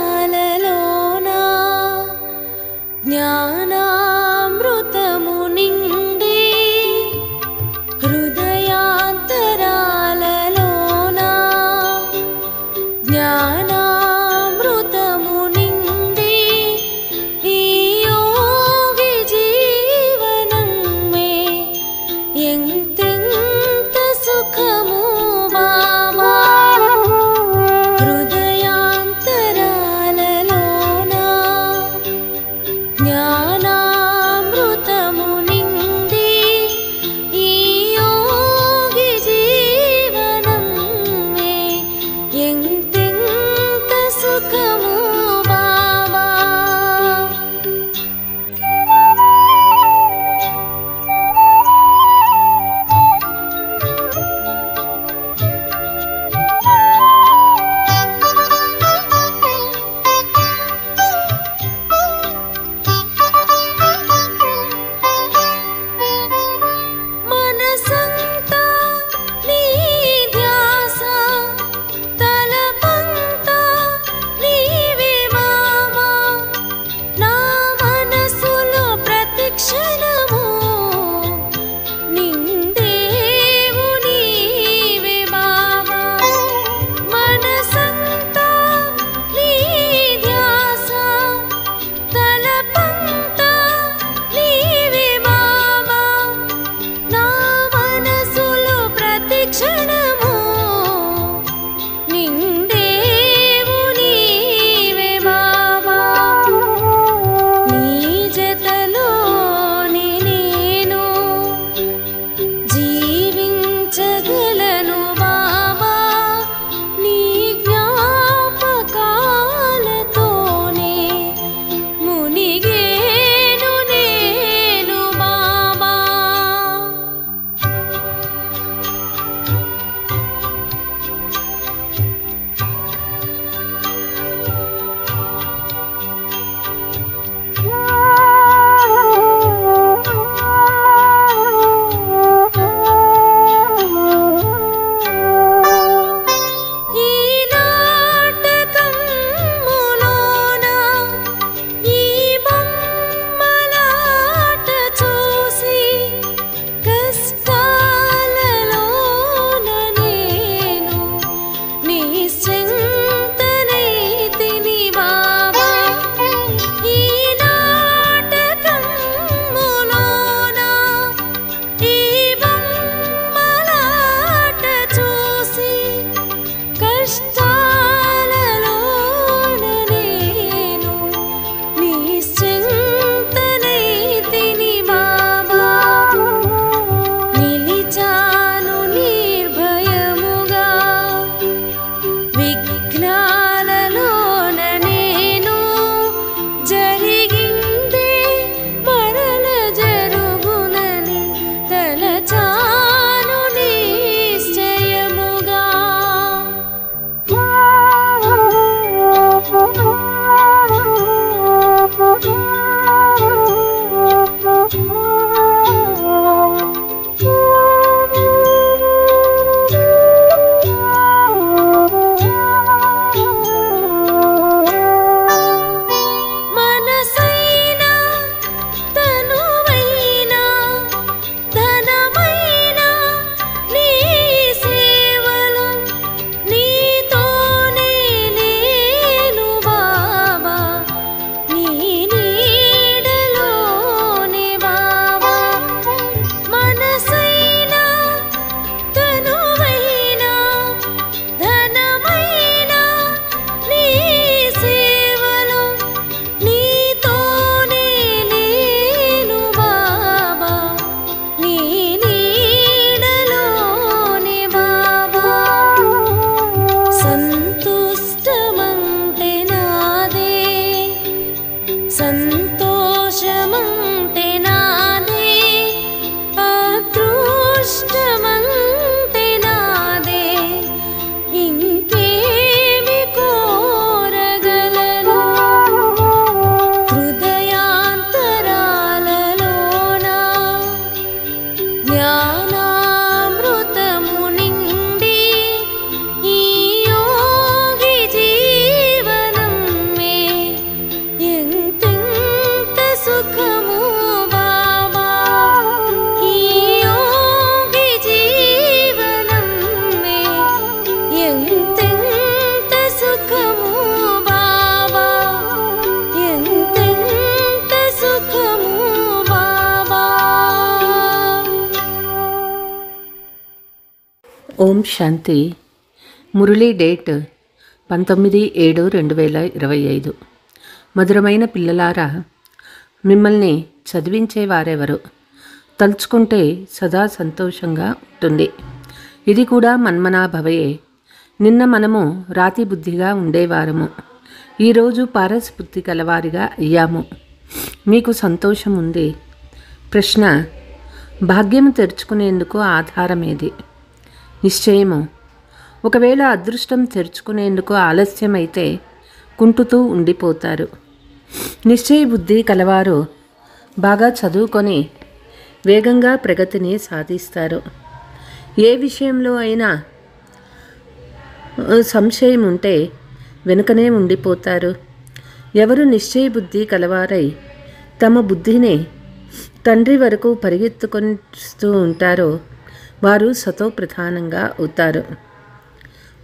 హృదయాంతరాలలోనా జ్ఞానామృతము నిండి హృదయాంతరాలలోనా జ్ఞానామృతము నిండి ఈ యోగి జీవనం మే ఎంతెంత సుఖము బాబా హృదయాంతరాలలోనా జ్ఞానామృతము నిండి ఈ యోగి జీవనం మే ఎంతెంత సుఖము బాబా మనసంతా నీ ధ్యాస తలపంతా నీ ఓం శాంతి. మురళీ డేట్ 19/7/2025. మధురమైన పిల్లలారా, మిమ్మల్ని చదివించేవారెవరు? తలుచుకుంటే సదా సంతోషంగా ఉంటుంది. ఇది కూడా మన్మనాభవయే. నిన్న మనము రాతి బుద్ధిగా ఉండేవారము. ఈరోజు పారస్ బుద్ధి కలవారిగా అయ్యాము. మీకు సంతోషం ఉంది. ప్రశ్న: భాగ్యము తెరుచుకునేందుకు ఆధారమేది? నిశ్చయము. ఒకవేళ అదృష్టం తెరుచుకునేందుకు ఆలస్యమైతే కుంటుతూ ఉండిపోతారు. నిశ్చయ బుద్ధి కలవారు బాగా చదువుకొని వేగంగా ప్రగతిని సాధిస్తారు. ఏ విషయంలో అయినా సంశయం ఉంటే వెనుకనే ఉండిపోతారు. ఎవరు నిశ్చయ బుద్ధి కలవారై తమ బుద్ధిని తండ్రి వరకు పరిగెత్తుకొస్తూ ఉంటారో వారు సతో ప్రధానంగా అవుతారు.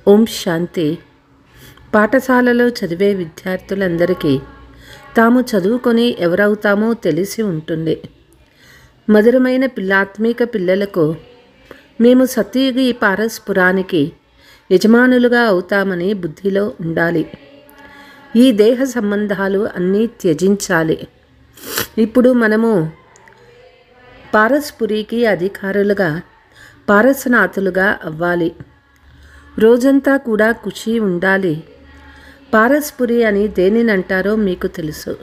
ఓం శాంతి. పాఠశాలలో చదివే విద్యార్థులందరికీ తాము చదువుకొని ఎవరవుతామో తెలిసి ఉంటుంది. మధురమైన ఆత్మీక పిల్లలకు మేము సత్యయుగి పారస్పురానికి యజమానులుగా అవుతామని బుద్ధిలో ఉండాలి. ఈ దేహ సంబంధాలు అన్నీ త్యజించాలి. ఇప్పుడు మనము పారస్పురికి అధికారులుగా, పారసనాథులుగా అవ్వాలి. రోజంతా కూడా ఖుషి ఉండాలి. పారస్పురి అని దేనినంటారో మీకు తెలుసు.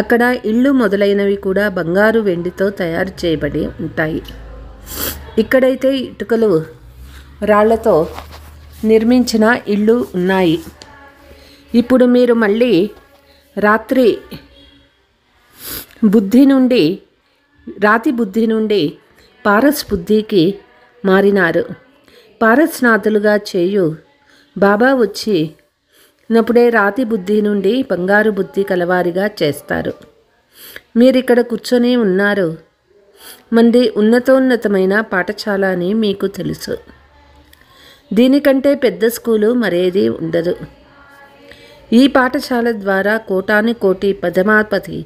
అక్కడ ఇళ్ళు మొదలైనవి కూడా బంగారు వెండితో తయారు చేయబడి ఉంటాయి. ఇక్కడైతే ఇటుకలు రాళ్లతో నిర్మించిన ఇళ్ళు ఉన్నాయి. ఇప్పుడు మీరు మళ్ళీ రాతి బుద్ధి నుండి పారస్ బుద్ధికి మారినారు. పారస్నాథులుగా చేయు బాబా వచ్చినప్పుడే రాతి బుద్ధి నుండి బంగారు బుద్ధి కలవారిగా చేస్తారు. మీరిక్కడ కూర్చొని ఉన్నారు. మంది ఉన్నతోన్నతమైన పాఠశాల అని మీకు తెలుసు. దీనికంటే పెద్ద స్కూలు మరేది ఉండదు. ఈ పాఠశాల ద్వారా కోటాను కోటి పదమాపతి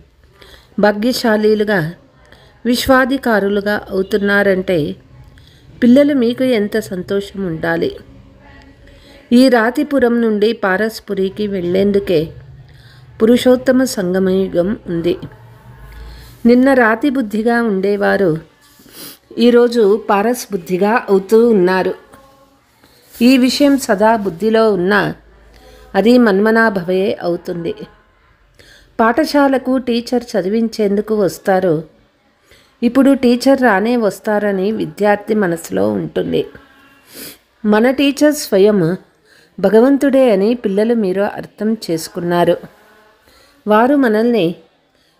భాగ్యశాలీలుగా, విశ్వాధికారులుగా అవుతున్నారంటే పిల్లలు మీకు ఎంత సంతోషం ఉండాలి. ఈ రాతిపురం నుండి పారస్పురికి వెళ్ళేందుకే పురుషోత్తమ సంగమయుగం ఉంది. నిన్న రాతి బుద్ధిగా ఉండేవారు ఈరోజు పారస్ బుద్ధిగా అవుతూ ఉన్నారు. ఈ విషయం సదా బుద్ధిలో ఉన్నా అది మన్మనాభవే అవుతుంది. పాఠశాలకు టీచర్ చదివించేందుకు వస్తారు. ఇప్పుడు టీచర్ రానే వస్తారని విద్యార్థి మనసులో ఉంటుంది. మన టీచర్ స్వయం భగవంతుడే అని పిల్లలు మీరు అర్థం చేసుకున్నారు. వారు మనల్ని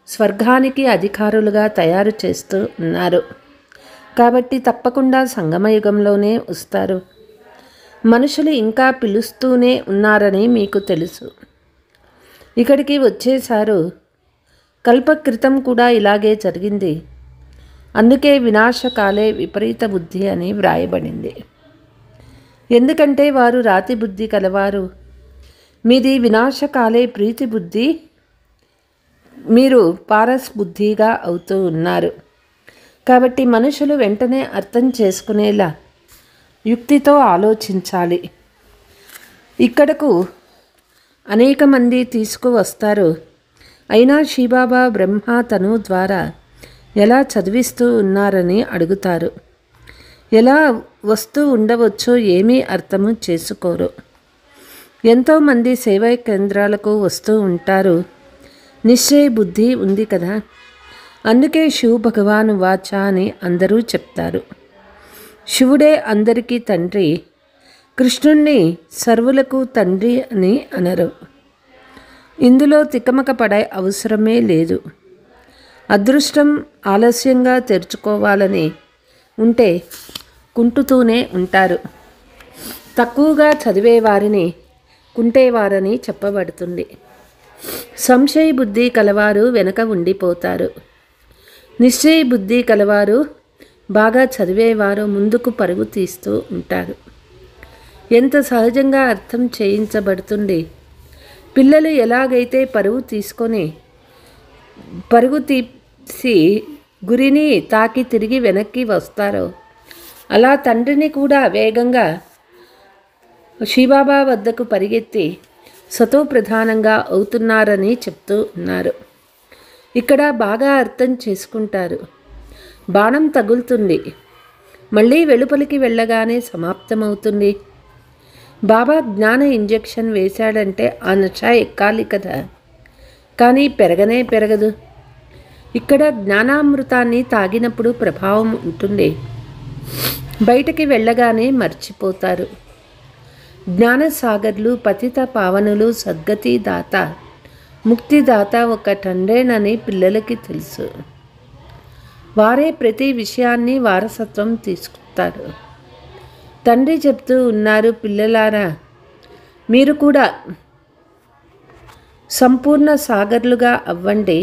స్వర్గానికి అధికారులుగా తయారు చేస్తూ ఉన్నారు. కాబట్టి తప్పకుండా సంగమయుగంలోనే వస్తారు. మనుషులు ఇంకా పిలుస్తూనే ఉన్నారని మీకు తెలుసు. ఇక్కడికి వచ్చేశారు. కల్పక్రితం కూడా ఇలాగే జరిగింది. అందుకే వినాశకాలే విపరీత బుద్ధి అని వ్రాయబడింది. ఎందుకంటే వారు రాతి బుద్ధి కలవారు. మీది వినాశకాలే ప్రీతి బుద్ధి. మీరు పారస్ బుద్ధిగా అవుతూ ఉన్నారు. కాబట్టి మనుషులు వెంటనే అర్థం చేసుకునేలా యుక్తితో ఆలోచించాలి. ఇక్కడకు అనేక మంది తీసుకువస్తారు. అయినా శివబాబా బ్రహ్మ తను ద్వారా ఎలా చదివిస్తూ ఉన్నారని అడుగుతారు. ఎలా వస్తూ ఉండవచ్చో ఏమీ అర్థము చేసుకోరు. ఎంతోమంది సేవా కేంద్రాలకు వస్తూ ఉంటారు. నిశ్చయ బుద్ధి ఉంది కదా, అందుకే శివ భగవాన్ వాచ అని అందరూ చెప్తారు. శివుడే అందరికీ తండ్రి. కృష్ణుణ్ణి సర్వులకు తండ్రి అని అనరు. ఇందులో తికమక పడే అవసరమే లేదు. అదృష్టం ఆలస్యంగా తెరుచుకోవాలని ఉంటే కుంటుతూనే ఉంటారు. తక్కువగా చదివేవారిని కుంటేవారని చెప్పబడుతుంది. సంశయ బుద్ధి కలవారు వెనక ఉండిపోతారు. నిశ్చయ బుద్ధి కలవారు బాగా చదివేవారు ముందుకు పరుగు తీస్తూ ఉంటారు. ఎంత సహజంగా అర్థం చేయించబడుతుంది. పిల్లలు ఎలాగైతే పరుగు తీసి గురిని తాకి తిరిగి వెనక్కి వస్తారో అలా తండ్రిని కూడా వేగంగా శివబాబా వద్దకు పరిగెత్తి సతో ప్రధానంగా అవుతున్నారని చెప్తూ ఉన్నారు. ఇక్కడ బాగా అర్థం చేసుకుంటారు. బాణం తగులుతుంది, మళ్ళీ వెలుపలికి వెళ్ళగానే సమాప్తమవుతుంది. బాబా జ్ఞాన ఇంజెక్షన్ వేశాడంటే ఆ నష ఎక్కాలి కదా, కానీ పెరగనే పెరగదు. ఇక్కడ జ్ఞానామృతాన్ని తాగినప్పుడు ప్రభావం ఉంటుంది, బయటికి వెళ్ళగానే మర్చిపోతారు. జ్ఞానసాగర్లు, పతిత పావనులు, సద్గతి దాత, ముక్తిదాత ఒక తండ్రేనని పిల్లలకి తెలుసు. వారే ప్రతి విషయాన్ని వారసత్వం తీసుకుంటారు. తండ్రి చెప్తూ ఉన్నారు, పిల్లలారా మీరు కూడా సంపూర్ణ సాగర్లుగా అవ్వండి.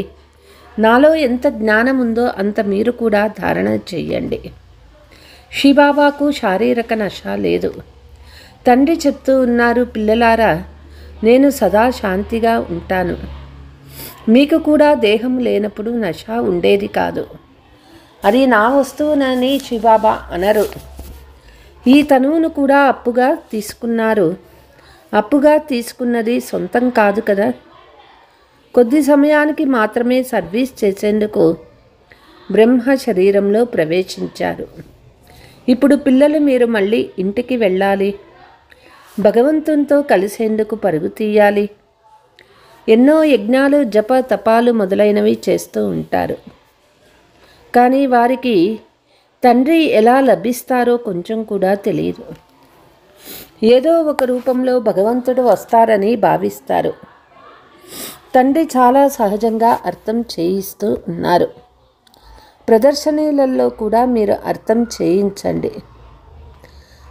నాలో ఎంత జ్ఞానం ఉందో అంత మీరు కూడా ధారణ చెయ్యండి. శివబాబాకు శారీరక నష లేదు. తండ్రి చెప్తూ ఉన్నారు, పిల్లలారా నేను సదా శాంతిగా ఉంటాను. మీకు కూడా దేహం లేనప్పుడు నష ఉండేది కాదు. అది నా వస్తువునని శివబాబా అనరు. ఈ తనువును కూడా అప్పుగా తీసుకున్నారు. అప్పుగా తీసుకున్నది సొంతం కాదు కదా. కొద్ది సమయానికి మాత్రమే సర్వీస్ చేసేందుకు బ్రహ్మ శరీరంలో ప్రవేశించారు. ఇప్పుడు పిల్లలు మీరు మళ్ళీ ఇంటికి వెళ్ళాలి. భగవంతునితో కలిసేందుకు పరుగు తీయాలి. ఎన్నో యజ్ఞాలు, జప తపాలు మొదలైనవి చేస్తూ ఉంటారు. కానీ వారికి తండ్రి ఎలా లభిస్తారో కొంచెం కూడా తెలియదు. ఏదో ఒక రూపంలో భగవంతుడు వస్తారని భావిస్తారు. తండ్రి చాలా సహజంగా అర్థం చేయిస్తూ ఉన్నారు. ప్రదర్శనలలో కూడా మీరు అర్థం చేయించండి.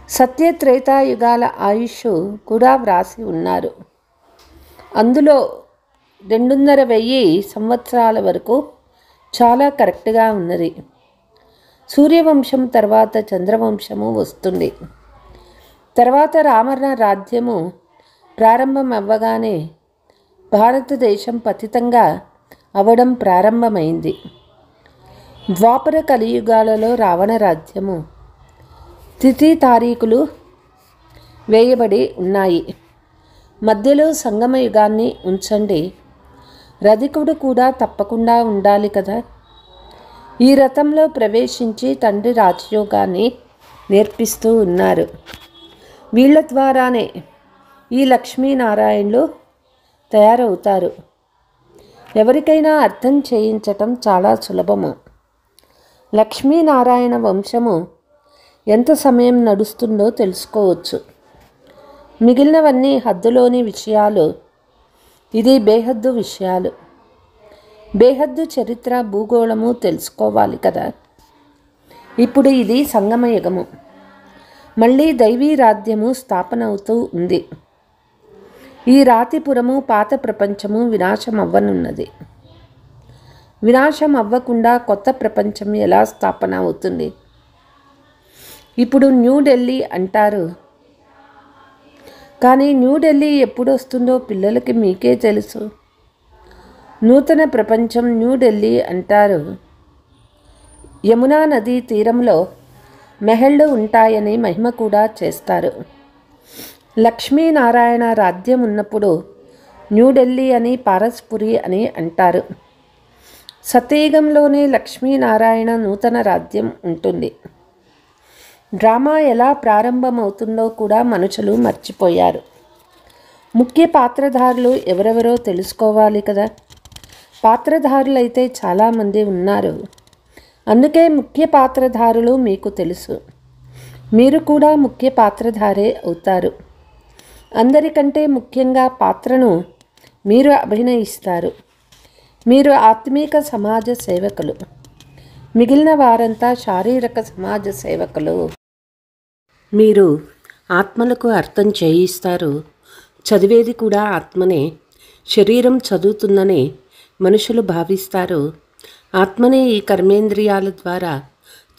సత్యత్రేతాయుగాల ఆయుష్ కూడా వ్రాసి ఉన్నారు. అందులో 2,500 సంవత్సరాల వరకు చాలా కరెక్ట్గా ఉన్నది. సూర్యవంశం తర్వాత చంద్రవంశము వస్తుంది. తర్వాత రామణ రాజ్యము ప్రారంభం అవ్వగానే భారతదేశం పతితంగా అవ్వడం ప్రారంభమైంది. ద్వాపర కలియుగాలలో రావణ రాజ్యము తిథి తారీఖులు వేయబడి ఉన్నాయి. మధ్యలో సంగమ యుగాన్ని ఉంచండి. రధికుడు కూడా తప్పకుండా ఉండాలి కదా. ఈ రథంలో ప్రవేశించి తండ్రి రాజయోగాన్ని నేర్పిస్తూ ఉన్నారు. వీళ్ళ ద్వారానే ఈ లక్ష్మీనారాయణులు తయారవుతారు. ఎవరికైనా అర్థం చేయించటం చాలా సులభము. లక్ష్మీనారాయణ వంశము ఎంత సమయం నడుస్తుందో తెలుసుకోవచ్చు. మిగిలినవన్నీ హద్దులోని విషయాలు. ఇది బేహద్దు విషయాలు. బేహద్దు చరిత్ర, భూగోళము తెలుసుకోవాలి కదా. ఇప్పుడు ఇది సంగమయుగము. మళ్ళీ దైవీ రాజ్యము స్థాపన అవుతూ ఉంది. ఈ రాతిపురము, పాత ప్రపంచము వినాశం అవ్వనున్నది. వినాశం అవ్వకుండా కొత్త ప్రపంచం ఎలా స్థాపన అవుతుంది? ఇప్పుడు న్యూఢిల్లీ అంటారు, కానీ న్యూఢిల్లీ ఎప్పుడు వస్తుందో పిల్లలకి మీకే తెలుసు. నూతన ప్రపంచం న్యూఢిల్లీ అంటారు. యమునా నదీ తీరంలో మెహళ్ళు ఉంటాయని మహిమ కూడా చేస్తారు. లక్ష్మీనారాయణ రాజ్యం ఉన్నప్పుడు న్యూఢిల్లీ అని, పారస్పురి అని అంటారు. సతయుగంలోనే లక్ష్మీనారాయణ నూతన రాజ్యం ఉంటుంది. డ్రామా ఎలా ప్రారంభమవుతుందో కూడా మనుషులు మర్చిపోయారు. ముఖ్య పాత్రధారులు ఎవరెవరో తెలుసుకోవాలి కదా. పాత్రధారులైతే చాలామంది ఉన్నారు. అందుకే ముఖ్య పాత్రధారులు మీకు తెలుసు. మీరు కూడా ముఖ్య పాత్రధారే అవుతారు. అందరికంటే ముఖ్యంగా పాత్రను మీరు అభినయిస్తారు. మీరు ఆత్మీక సమాజ సేవకులు. మిగిలిన వారంతా శారీరక సమాజ సేవకులు. మీరు ఆత్మలకు అర్థం చేయిస్తారు. చదివేది కూడా ఆత్మనే. శరీరం చదువుతుందని మనుషులు భావిస్తారు. ఆత్మనే ఈ కర్మేంద్రియాల ద్వారా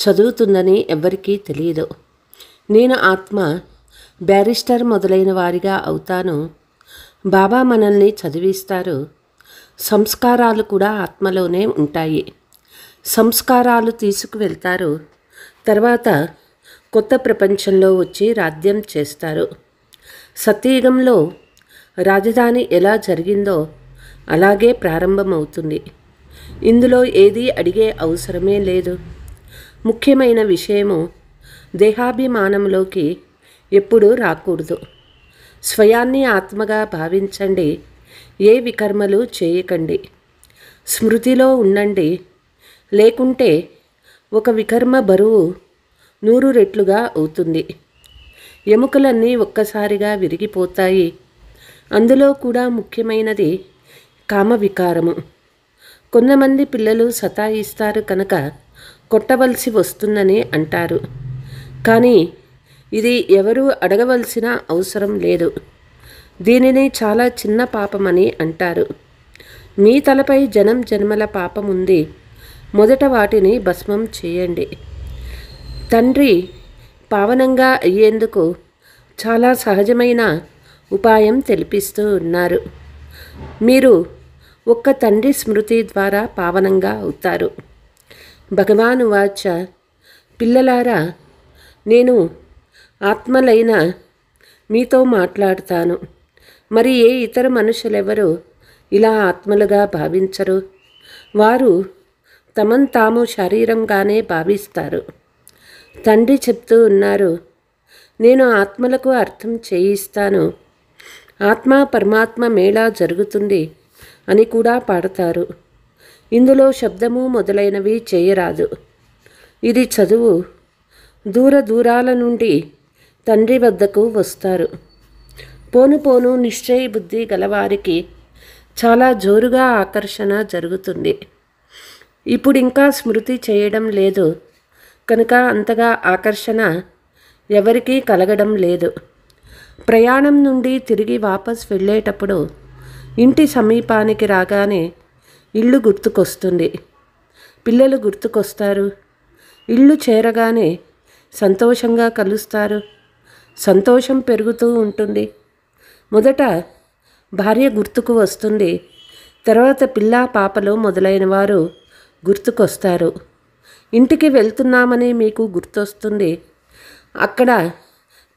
చదువుతుందని ఎవ్వరికీ తెలియదు. నేను ఆత్మ, బ్యారిస్టర్ మొదలైన వారిగా అవుతాను. బాబా మనల్ని చదివిస్తారు. సంస్కారాలు కూడా ఆత్మలోనే ఉంటాయి. సంస్కారాలు తీసుకువెళ్తారు. తర్వాత కొత్త ప్రపంచంలో వచ్చి రాజ్యం చేస్తారు. సత్యయుగంలో రాజధాని ఎలా జరిగిందో అలాగే ప్రారంభమవుతుంది. ఇందులో ఏదీ అడిగే అవసరమే లేదు. ముఖ్యమైన విషయము దేహాభిమానంలోకి ఎప్పుడూ రాకూడదు. స్వయాన్ని ఆత్మగా భావించండి. ఏ వికర్మలు చేయకండి. స్మృతిలో ఉండండి. లేకుంటే ఒక వికర్మ బరువు 100 రెట్లుగా అవుతుంది. ఎముకలన్నీ ఒక్కసారిగా విరిగిపోతాయి. అందులో కూడా ముఖ్యమైనది కామ వికారము. కొంతమంది పిల్లలు సతాయిస్తారు కనుక కొట్టవలసి వస్తుందని అంటారు. కానీ ఇది ఎవరూ అడగవలసిన అవసరం లేదు. దీనిని చాలా చిన్న పాపమని అంటారు. మీ తలపై జనం జన్మల పాపం ఉంది. మొదట వాటిని భస్మం చేయండి. తండ్రి పావనంగా అయ్యేందుకు చాలా సహజమైన ఉపాయం తెలిపిస్తూ ఉన్నారు. మీరు ఒక్క తండ్రి స్మృతి ద్వారా పావనంగా అవుతారు. భగవాను వాచ, పిల్లలారా, నేను ఆత్మలైన మీతో మాట్లాడతాను. మరి ఏ ఇతర మనుషులెవరు ఇలా ఆత్మలుగా భావించరు. వారు తమను తాము శరీరంగానే భావిస్తారు. తండ్రి చెప్తూ ఉన్నారు, నేను ఆత్మలకు అర్థం చేయిస్తాను. ఆత్మ పరమాత్మ మేళా జరుగుతుంది అని కూడా పాడతారు. ఇందులో శబ్దము మొదలైనవి చేయరాదు. ఇది చదువు. దూర దూరాల నుండి తండ్రి వద్దకు వస్తారు. పోను పోను నిశ్చయ బుద్ధి గలవారికి చాలా జోరుగా ఆకర్షణ జరుగుతుంది. ఇప్పుడు ఇంకా స్మృతి చేయడం లేదు కనుక అంతగా ఆకర్షణ ఎవరికీ కలగడం లేదు. ప్రయాణం నుండి తిరిగి వాపస్ వెళ్ళేటప్పుడు ఇంటి సమీపానికి రాగానే ఇల్లు గుర్తుకొస్తుంది. పిల్లలు గుర్తుకొస్తారు. ఇల్లు చేరగానే సంతోషంగా కలుస్తారు. సంతోషం పెరుగుతూ ఉంటుంది. మొదట భార్య గుర్తుకు వస్తుంది. తర్వాత పిల్ల పాపలు మొదలైన వారు గుర్తుకొస్తారు. ఇంటికి వెళ్తున్నామని మీకు గుర్తొస్తుంది. అక్కడ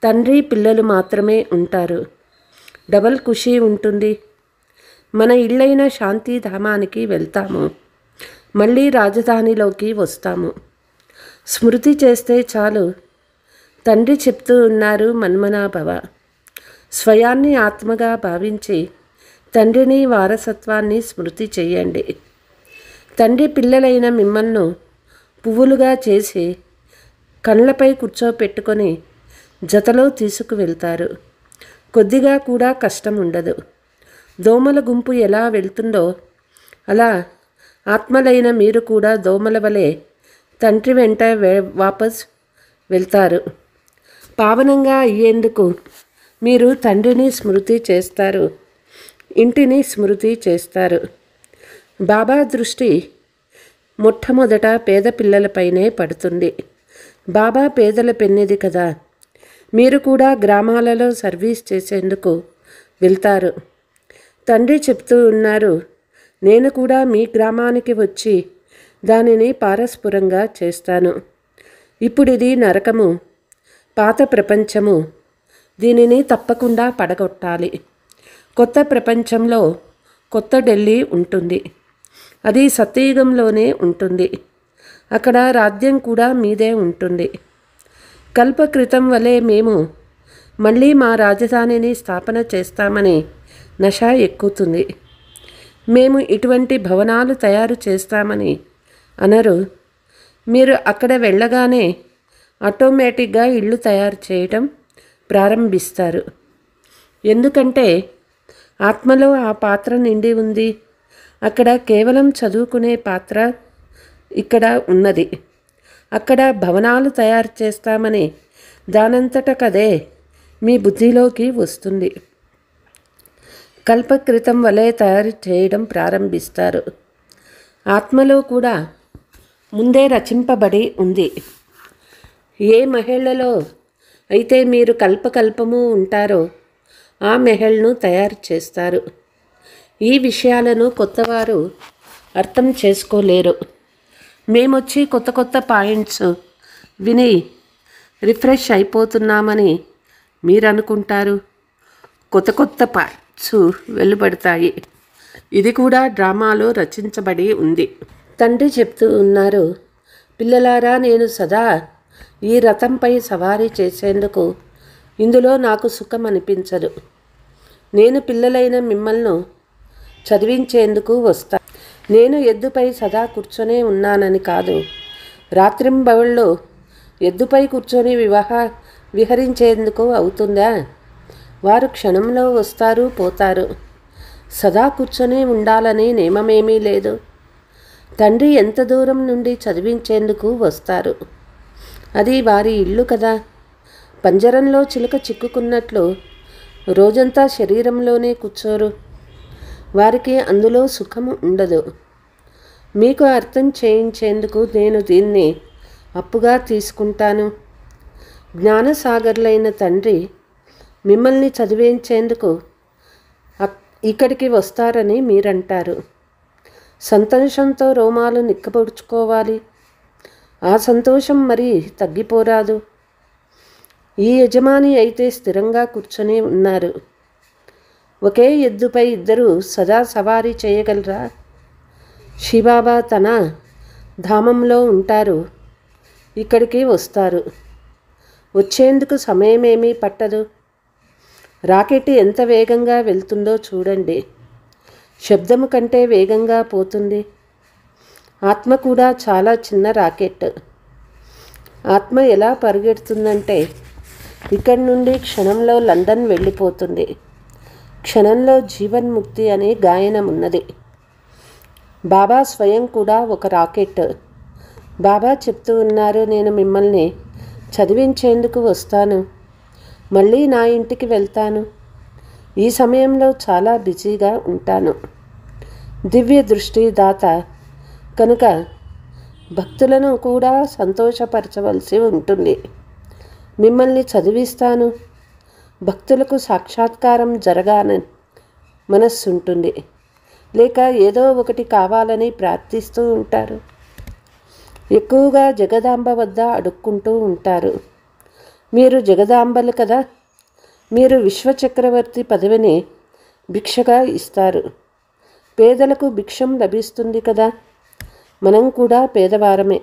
తండ్రి పిల్లలు మాత్రమే ఉంటారు. డబల్ ఖుషీ ఉంటుంది. మన ఇళ్ళైన శాంతిధామానికి వెళ్తాము. మళ్ళీ రాజధానిలోకి వస్తాము. స్మృతి చేస్తే చాలు. తండ్రి చెప్తూ ఉన్నారు, మన్మనాభవ. స్వయాన్ని ఆత్మగా భావించి తండ్రిని వారసత్వాన్ని స్మృతి చేయండి. తండ్రి పిల్లలైన మిమ్మల్ని పువ్వులుగా చేసి కళ్ళపై కూర్చోపెట్టుకొని జతలో తీసుకువెళ్తారు. కొద్దిగా కూడా కష్టం ఉండదు. దోమల గుంపు ఎలా వెళ్తుందో అలా ఆత్మలైన మీరు కూడా దోమల వలె తండ్రి వెంట వాపస్ వెళ్తారు. పావనంగా అయ్యేందుకు మీరు తండ్రిని స్మృతి చేస్తారు. ఇంటిని స్మృతి చేస్తారు. బాబా దృష్టి మొట్టమొదట పేద పిల్లలపైనే పడుతుంది. బాబా పేదల పెన్నిది కదా. మీరు కూడా గ్రామాలలో సర్వీస్ చేసేందుకు వెళ్తారు. తండ్రి చెప్తూ ఉన్నారు, నేను కూడా మీ గ్రామానికి వచ్చి దానిని పారస్పురంగా చేస్తాను. ఇప్పుడు ఇది నరకము, పాత ప్రపంచము. దీనిని తప్పకుండా పడగొట్టాలి. కొత్త ప్రపంచంలో కొత్త ఢిల్లీ ఉంటుంది. అది సత్యయుగంలోనే ఉంటుంది. అక్కడ రాజ్యం కూడా మీదే ఉంటుంది. కల్పకృతం వలె మేము మళ్ళీ మా రాజధానిని స్థాపన చేస్తామని నష ఎక్కుతుంది. మేము ఇటువంటి భవనాలు తయారు చేస్తామని అనరు. మీరు అక్కడ వెళ్ళగానే ఆటోమేటిక్గా ఇళ్ళు తయారు చేయడం ప్రారంభిస్తారు. ఎందుకంటే ఆత్మలో ఆ పాత్ర నిండి ఉంది. అక్కడ కేవలం చదువుకునే పాత్ర ఇక్కడ ఉన్నది. అక్కడ భవనాలు తయారు చేస్తామని దానంతటకదే మీ బుద్ధిలోకి వస్తుంది. కల్పకృతం వలె తయారు చేయడం ప్రారంభిస్తారు. ఆత్మలో కూడా ముందే రచింపబడి ఉంది. ఏ మహళ్లలో అయితే మీరు కల్పకల్పము ఉంటారో ఆ మెహల్ను తయారు చేస్తారు. ఈ విషయాలను కొత్తవారు అర్థం చేసుకోలేరు. మేమొచ్చి కొత్త కొత్త పాయింట్స్ విని రిఫ్రెష్ అయిపోతున్నామని మీరు అనుకుంటారు. కొత్త కొత్త పార్ట్స్ వెలువడతాయి. ఇది కూడా డ్రామాలో రచించబడి ఉంది. తండ్రి చెప్తూ ఉన్నారు, పిల్లలారా, నేను సదా ఈ రథంపై సవారీ చేసేందుకు ఇందులో నాకు సుఖం అనిపించదు. నేను పిల్లలైన మిమ్మల్ని చదివించేందుకు వస్తా. నేను ఎద్దుపై సదా కూర్చొనే ఉన్నానని కాదు. రాత్రింబవళ్ళు ఎద్దుపై కూర్చొని విహరించేందుకు అవుతుందా? వారు క్షణంలో వస్తారు, పోతారు. సదా కూర్చొని ఉండాలని నియమమేమీ లేదు. తండ్రి ఎంత దూరం నుండి చదివించేందుకు వస్తారు. అది వారి ఇల్లు కదా. పంజరంలో చిలుక చిక్కుకున్నట్లు రోజంతా శరీరంలోనే కూర్చోరు. వారికి అందులో సుఖము ఉండదు. మీకు అర్థం చేయించేందుకు నేను దీన్ని అప్పుగా తీసుకుంటాను. జ్ఞానసాగర్లైన తండ్రి మిమ్మల్ని చదివించేందుకు ఇక్కడికి వస్తారని మీరంటారు. సంతోషంతో రోమాలు నిక్కబొడుచుకోవాలి. ఆ సంతోషం మరి తగ్గిపోరాదు. ఈ యజమాని అయితే స్థిరంగా కూర్చొని ఉన్నారు. ఒకే ఎద్దుపై ఇద్దరు సదా సవారీ చేయగలరా? శివబాబా తన ధామంలో ఉంటారు, ఇక్కడికి వస్తారు. వచ్చేందుకు సమయమేమీ పట్టదు. రాకెట్ ఎంత వేగంగా వెళ్తుందో చూడండి. శబ్దము కంటే వేగంగా పోతుంది. ఆత్మ కూడా చాలా చిన్న రాకెట్. ఆత్మ ఎలా పరిగెడుతుందంటే ఇక్కడి నుండి క్షణంలో లండన్ వెళ్ళిపోతుంది. క్షణంలో జీవన్ముక్తి అనే గాయనం ఉన్నది. బాబా స్వయం కూడా ఒక రాకెట్. బాబా చెప్తూ ఉన్నారు, నేను మిమ్మల్ని చదివించేందుకు వస్తాను, మళ్ళీ నా ఇంటికి వెళ్తాను. ఈ సమయంలో చాలా బిజీగా ఉంటాను. దివ్య దృష్టి దాత కనుక భక్తులను కూడా సంతోషపరచవలసి ఉంటుంది. మిమ్మల్ని చదివిస్తాను. భక్తులకు సాక్షాత్కారం జరగాలని మనస్సు ఉంటుంది, లేక ఏదో ఒకటి కావాలని ప్రార్థిస్తూ ఉంటారు. ఎక్కువగా జగదాంబ వద్ద అడుక్కుంటూ ఉంటారు. మీరు జగదాంబలు కదా. మీరు విశ్వచక్రవర్తి పదవిని భిక్షగా ఇస్తారు. పేదలకు భిక్షం లభిస్తుంది కదా. మనం కూడా పేదవారమే.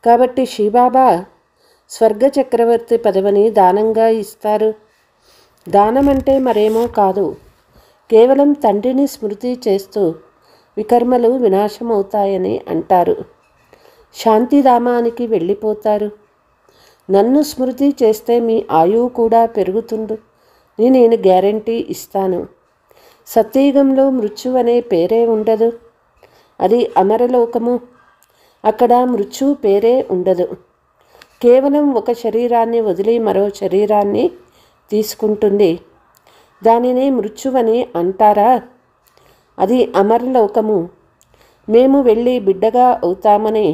కాబట్టి శివబాబా స్వర్గ చక్రవర్తి పదవిని దానంగా ఇస్తారు. దానం అంటే మరేమో కాదు, కేవలం తండ్రిని స్మృతి చేస్తూ వికర్మలు వినాశమవుతాయని అంటారు. శాంతిధామానికి వెళ్ళిపోతారు. నన్ను స్మృతి చేస్తే మీ ఆయువు కూడా పెరుగుతుంది. నేను గ్యారంటీ ఇస్తాను. సత్యయుగంలో మృత్యు అనే పేరే ఉండదు. అది అమరలోకము. అక్కడ మృత్యు పేరే ఉండదు. కేవలం ఒక శరీరాన్ని వదిలి మరో శరీరాన్ని తీసుకుంటుంది. దానిని మృత్యువని అంటారా? అది అమరలోకము. మేము వెళ్ళి బిడ్డగా అవుతామని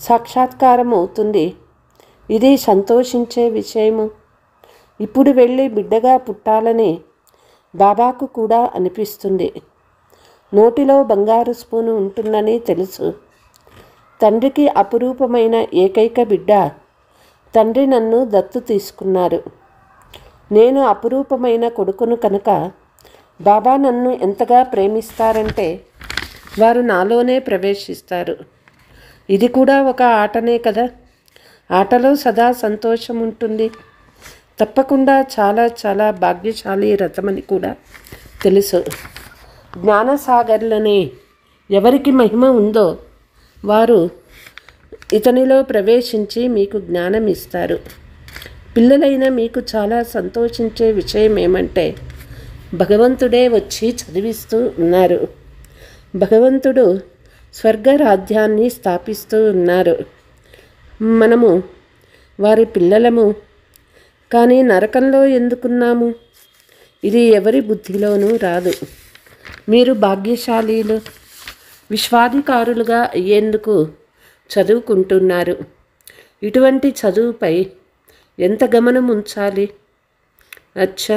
సాక్షాత్కారం అవుతుంది. ఇది సంతోషించే విషయము. ఇప్పుడు వెళ్ళి బిడ్డగా పుట్టాలని బాబాకు కూడా అనిపిస్తుంది. నోటిలో బంగారు స్పూను ఉంటుందని తెలుసు. తండ్రికి అపురూపమైన ఏకైక బిడ్డ. తండ్రి నన్ను దత్తు తీసుకున్నారు. నేను అపురూపమైన కొడుకును కనుక బాబా నన్ను ఎంతగా ప్రేమిస్తారంటే వారు నాలోనే ప్రవేశిస్తారు. ఇది కూడా ఒక ఆటనే కదా. ఆటలో సదా సంతోషం ఉంటుంది. తప్పకుండా చాలా చాలా భాగ్యశాలి రథమని కూడా తెలుసు. జ్ఞానసాగర్లని ఎవరికి మహిమ ఉందో వారు ఇతనిలో ప్రవేశించి మీకు జ్ఞానం ఇస్తారు. పిల్లలైన మీకు చాలా సంతోషించే విషయం ఏమంటే భగవంతుడే వచ్చి చదివిస్తూ ఉన్నారు. భగవంతుడు స్వర్గరాజ్యాన్ని స్థాపిస్తూ ఉన్నారు. మనము వారి పిల్లలము. కానీ నరకంలో ఎందుకున్నాము? ఇది ఎవరి బుద్ధిలోనూ రాదు. మీరు భాగ్యశాలీలు. విశ్వాధికారులుగా అయ్యేందుకు చదువుకుంటున్నారు. ఇటువంటి చదువుపై ఎంత గమనం ఉంచాలి? అచ్చా,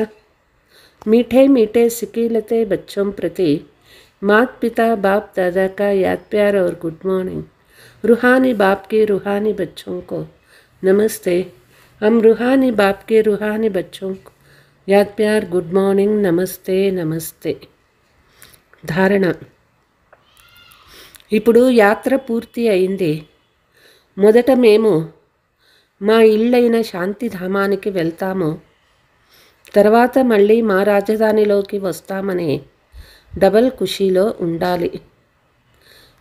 मीठे मीठे सिकीलते बच्चों प्रति मात पिता बाप दादा का याद प्यार और गुड मॉर्निंग. रूहानी बाप के रूहानी बच्चों को नमस्ते हम रूहानी बाप के रूहानी बच्चों को याद प्यार गुड మార్నింగ్ నమస్తే నమస్తే. ధారణ. ఇప్పుడు యాత్ర పూర్తి అయింది. మొదట మేము మా ఇళ్ళైన శాంతిధామానికి వెళ్తాము. తర్వాత మళ్ళీ మా రాజధానిలోకి వస్తామని డబల్ ఖుషీలో ఉండాలి.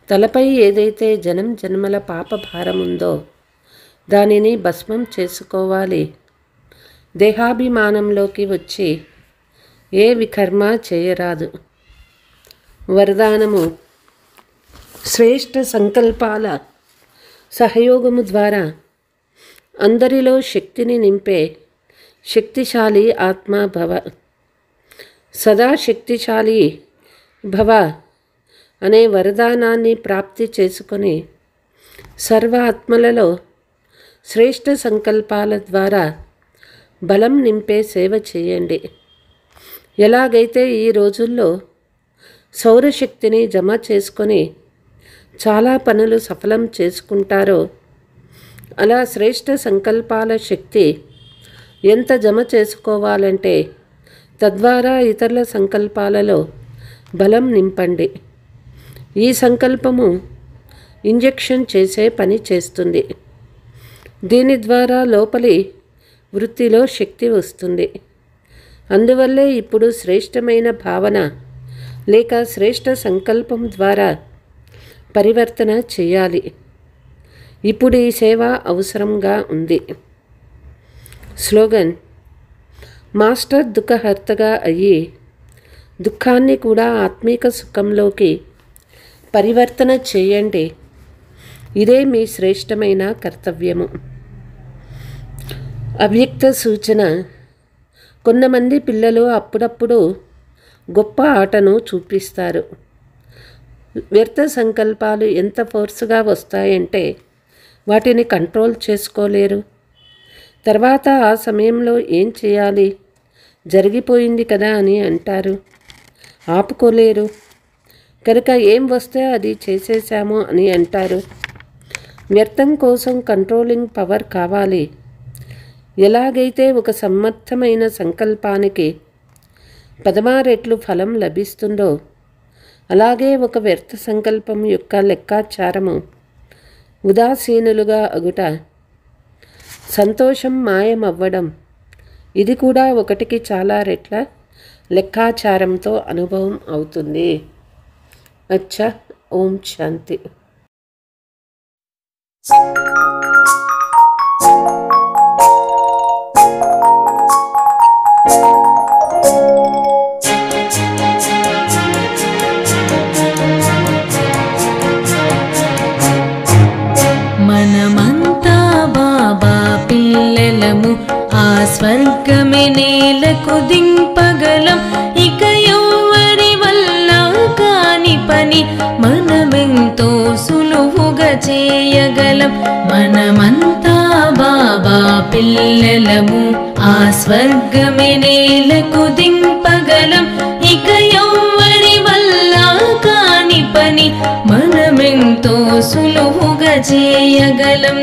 తలపై ఏదైతే జనం జన్మల పాప భారం ఉందో దానిని భస్మం చేసుకోవాలి. దేహాభిమానంలోకి వచ్చి ఏ వికర్మ చేయరాదు. వరదానము. శ్రేష్ఠ సంకల్పాల సహయోగము ద్వారా అందరిలో శక్తిని నింపే శక్తిశాలి ఆత్మ భవ. సదా శక్తిశాలి భవ అనే వరదానాన్ని ప్రాప్తి చేసుకొని సర్వ ఆత్మలలో శ్రేష్ఠ సంకల్పాల ద్వారా బలం నింపే సేవ చేయండి. ఎలాగైతే ఈ రోజుల్లో సౌరశక్తిని జమ చేసుకొని చాలా పనులు సఫలం చేసుకుంటారో అలా శ్రేష్ఠ సంకల్పాల శక్తి ఎంత జమ చేసుకోవాలంటే తద్వారా ఇతరుల సంకల్పాలలో బలం నింపండి. ఈ సంకల్పము ఇంజెక్షన్ చేసే పని చేస్తుంది. దీని ద్వారా లోపలి వృత్తిలో శక్తి వస్తుంది. అందువల్లే ఇప్పుడు శ్రేష్టమైన భావన లేక శ్రేష్ఠ సంకల్పం ద్వారా పరివర్తన చేయాలి. ఇప్పుడు ఈ సేవ అవసరంగా ఉంది. స్లోగన్. మాస్టర్ దుఃఖహర్తగా అయ్యి దుఃఖాన్ని కూడా ఆత్మీక సుఖంలోకి పరివర్తన చేయండి. ఇదే మీ శ్రేష్టమైన కర్తవ్యము. అవ్యక్త సూచన. కొంతమంది పిల్లలు అప్పుడప్పుడు గొప్ప ఆటను చూపిస్తారు. వ్యర్థ సంకల్పాలు ఎంత ఫోర్స్గా వస్తాయంటే వాటిని కంట్రోల్ చేసుకోలేరు. తర్వాత ఆ సమయంలో ఏం చేయాలి, జరిగిపోయింది కదా అని అంటారు. ఆపుకోలేరు. కనుక ఏం వస్తే అది చేసేసాము అని అంటారు. వ్యర్థం కోసం కంట్రోలింగ్ పవర్ కావాలి. ఎలాగైతే ఒక సమర్థమైన సంకల్పానికి 16 రెట్లు ఫలం లభిస్తుందో అలాగే ఒక వ్యర్థ సంకల్పం యొక్క లెక్కాచారము ఉదాసీనులుగా అగుట, సంతోషం మాయమవ్వడం, ఇది కూడా 1కి చాలా రెట్ల లెక్కాచారంతో అనుభవం అవుతుంది. అచ్చా. ఓం శాంతి. మనమంతా బాబా పిల్లలము, ఆ స్వర్గమే నేలకు దింపగలం. ఇక ఎవ్వరి వల్ల కాని పని మనమెంతో సులువుగా చేయగలం. మనమంతా బాబా పిల్లలము, ఆ స్వర్గమే నేలకు దింపగలం. ఇక ఎవ్వరి వల్ల కాని పని మనమెంతో సులువుగా చేయగలం.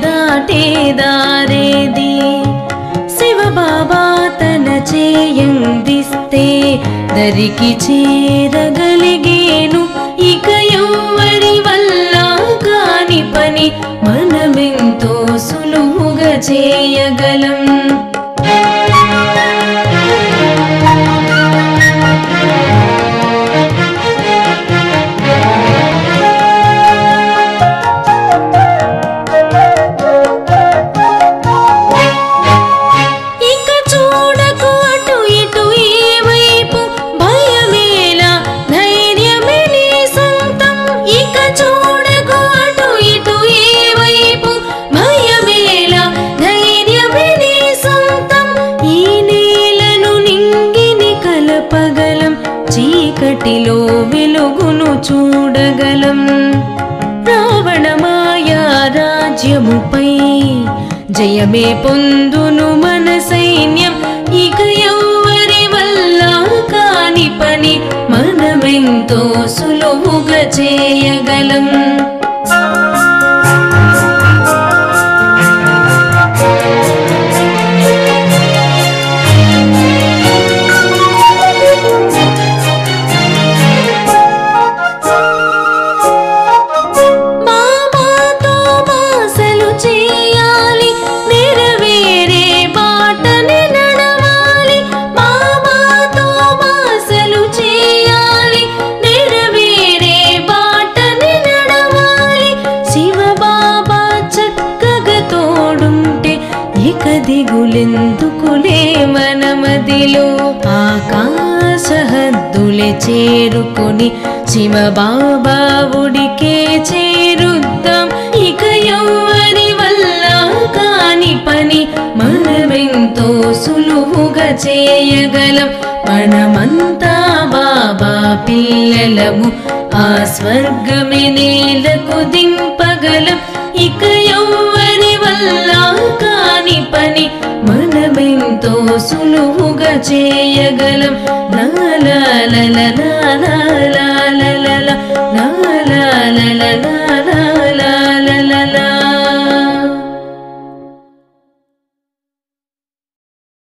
దాటేదారేది శివబాబా తన చేయందిస్తే దరికి చేరగలిగేను. ఇక ఎవ్వరి వల్ల కాని పని మనమెంతో సులువుగా చేయగలం. ఇక చూడగలం. రావణ మాయా రాజ్యముపై జయమే పొందును మన సైన్యం. ఇక ఎవ్వరి వల్ల కాని పని మనమెంతో సులువుగా చేయగలం. దిగులెందుకులే మన మదిలో ఆకాశ హద్దులే చేరుకొని శివబాబా ఉడికే చేరుద్దాం. ఇక ఎవ్వరి వల్ల కాని పని మనమెంతో సులువుగా చేయగలం. మనమంతా బాబా పిల్లలము, ఆ స్వర్గమే నేలకు దింపగలం. ఇక ఎవ్వరి వల్ల కాని పని మనమెంతో సులువుగా చేయగలం. లా లా లా లా లా లా లా లా లా లా లా లా లా లా.